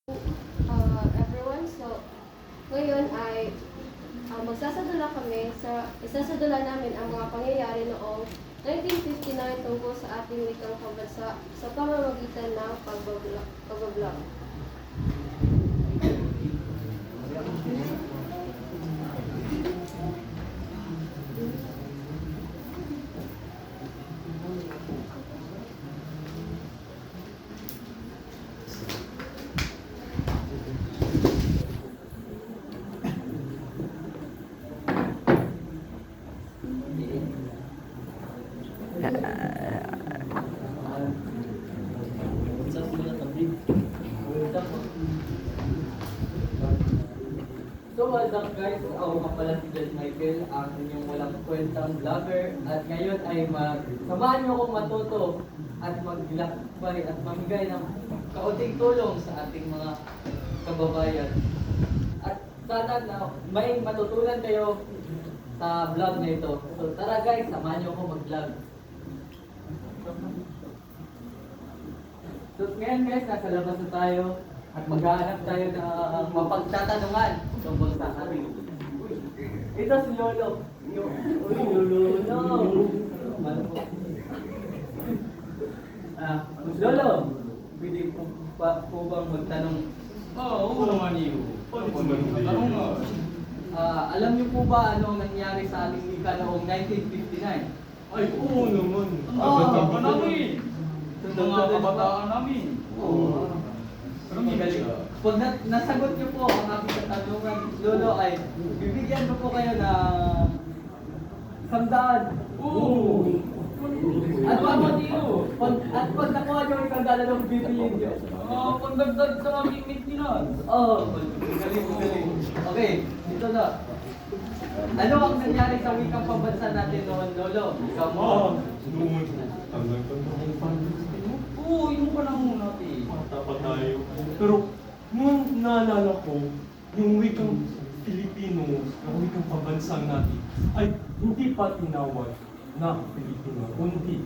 Everyone. So, ngayon ay magsasadula kami isasadula namin ang mga pangyayari noong 1959 tungkol sa ating wikang pambansa sa pamamagitan ng pagbablog. So what's up guys? Ako nga pala si Judge Michael, ang inyong walang kwentang vlogger. At ngayon ay samahan niyo akong matuto at maglakbay at mamigay ng kaunting tulong sa ating mga kababayan. At sana na may matutunan kayo sa vlog na ito. So tara guys, samahan niyo ako mag-vlog. So ngayon guys, nasa labas na tayo. At maghahanap tayo ng mapagtatanungan tungkol sa ating. Ito si Lolo. Lolo. Lolo, pwede po bang magtanong? Oo naman iyo. Tanong nga. Alam niyo po ba anong nangyari sa ating wika noong 1959? Ay, oo naman. Kabataan namin. Mga kabataan namin. Oo. Magaling. Pag nasagot niyo po ang aking katanungan, Lolo, ay bibigyan ko po kayo ng 100. Oo. At pag nakuha niyo yung 100, anong bibiliin niyo? Pagdagdag sa aming maintenance. Galing. Okay, dito na. Ano ang nangyari sa wikang pambansa natin noon, Lolo? Ikaw mo. Noon. Oo, yung panahon natin. Bata pa tayo. Pero nung naalala ko, yung wikang Filipino, ang wikang pambansang natin, ay hindi pa tinawag na Filipino, kundi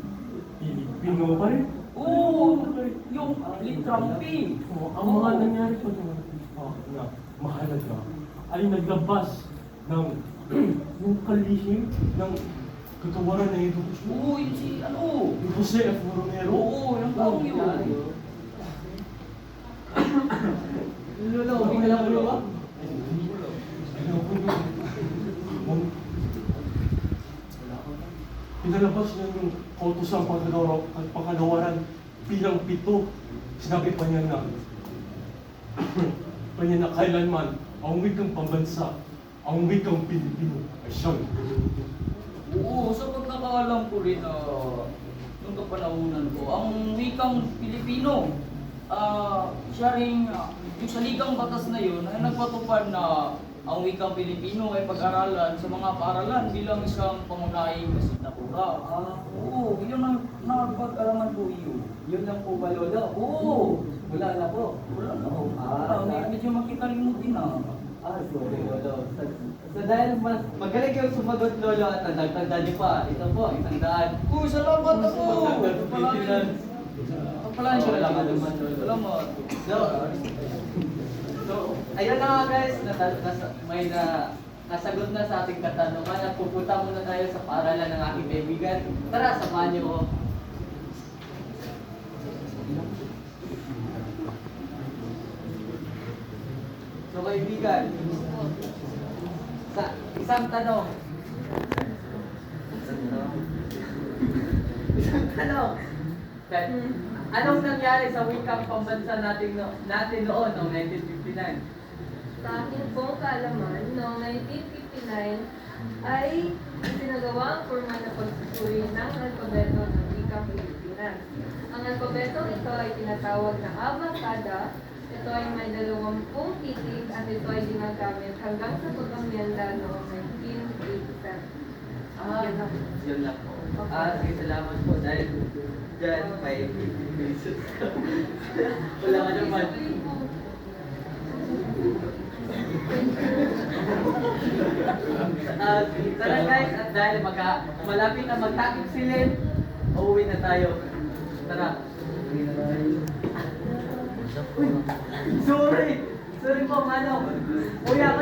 Filipino pa rin. Oo, yung litrang P. So, ang mga nangyari pa na mahalaga ay naglabas ng yung kalihim ng katawaran na edukasyon. Oo, yun si Yung Jose F. Romero. Oo, yung taong yun. Lolo, may kalaman mo ba? Pinalabas niya yung kautusang pagkagawaran bilang 7. Sinabi pa niya na kailanman ang wikang pambansa, ang wikang Pilipino ay siyang Oo, sa pagkakaalam ko rin nung kapanahunan ko, ang wikang Pilipino, siya rin, yung saligang batas na yun ay nagpatupad na ang wikang Pilipino ay pag-aralan sa mga paaralan bilang isang pangunahing asignatura. Oo, yun ang napag-araman ko yun. Yun lang po ba, Lolo? Oo, Wala na po. wala na ako. Medyo makikalimutin na. Sorry, Lolo. So dahil magaling kayong sumagot, Lolo, at nadagdagan niyo pa. Ito po, 100. Uy, salamat ako! Palagi. Palagi ka Salamat lang. naman, Lolo. Salamat. So, ayun na nga guys, may nasagot na sa ating katanungan at pupunta muna tayo sa paaralan ng aking kaibigan. Tara, samahan niyo ko. So kaibigan, sa isang tanong. Anong nangyari sa wikang pambansa natin noon noong 1959? Sa akin pong kaalaman, noong 1959 ay isinagawa ang forma na pagsusuri ng alpabeto ng wikang Pilipinas. Ang alpabeto ito ay tinatawag na abacada. Ito ay may 20 titik at ito ay ginagamit hanggang sa pag-amyenda noong 1987. Yun lang po. Sige, salamat po dahil dyan may 50 pesos ka. Wala ka naman. Tara guys, at dahil malapit na magtakip silid, uuwi na tayo. Tara. Uwi na tayo. Sorry! Sorry po, Manong. Kuya.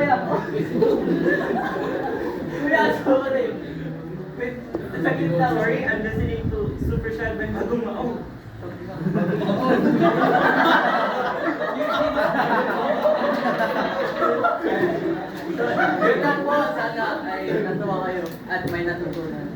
Kuya, sorry. Wait, sakit lang. Sorry, I'm listening to Super Shad by Bagong Mao. Yun lang po, sana ay natuwa kayo at may natutunan.